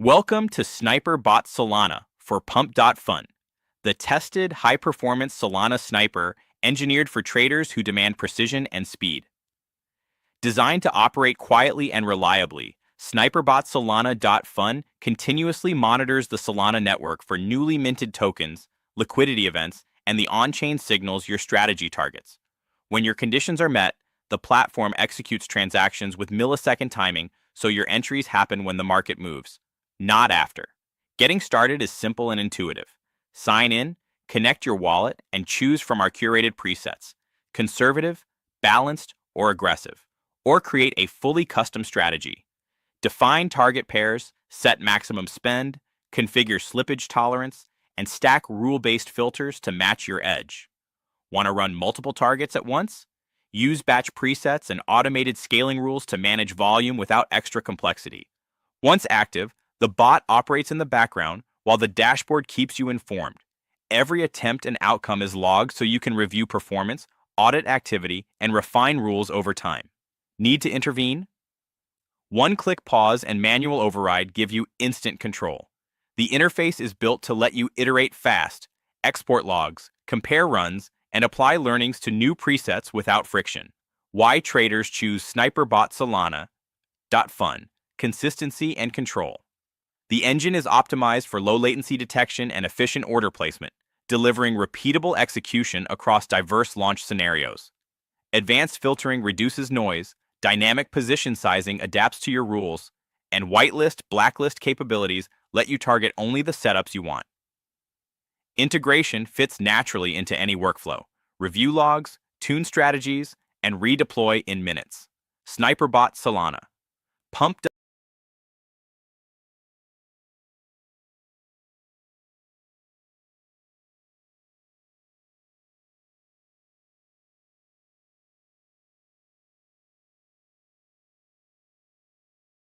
Welcome to Sniper Bot Solana for Pump.Fun, the tested high-performance Solana sniper engineered for traders who demand precision and speed. Designed to operate quietly and reliably, SniperBot Solana.Fun continuously monitors the Solana network for newly minted tokens, liquidity events, and the on-chain signals your strategy targets. When your conditions are met, the platform executes transactions with millisecond timing so your entries happen when the market moves, not after. Getting started is simple and intuitive. Sign in, connect your wallet, and choose from our curated presets: conservative, balanced, or aggressive. Or create a fully custom strategy. Define target pairs, set maximum spend, configure slippage tolerance, and stack rule-based filters to match your edge. Want to run multiple targets at once? Use batch presets and automated scaling rules to manage volume without extra complexity. Once active, the bot operates in the background while the dashboard keeps you informed. Every attempt and outcome is logged so you can review performance, audit activity, and refine rules over time. Need to intervene? One-click pause and manual override give you instant control. The interface is built to let you iterate fast, export logs, compare runs, and apply learnings to new presets without friction. Why traders choose SniperBot Solana.Fun: consistency and control. The engine is optimized for low latency detection and efficient order placement, delivering repeatable execution across diverse launch scenarios. Advanced filtering reduces noise, dynamic position sizing adapts to your rules, and whitelist, blacklist capabilities let you target only the setups you want. Integration fits naturally into any workflow. Review logs, tune strategies, and redeploy in minutes. SniperBot Solana. Pump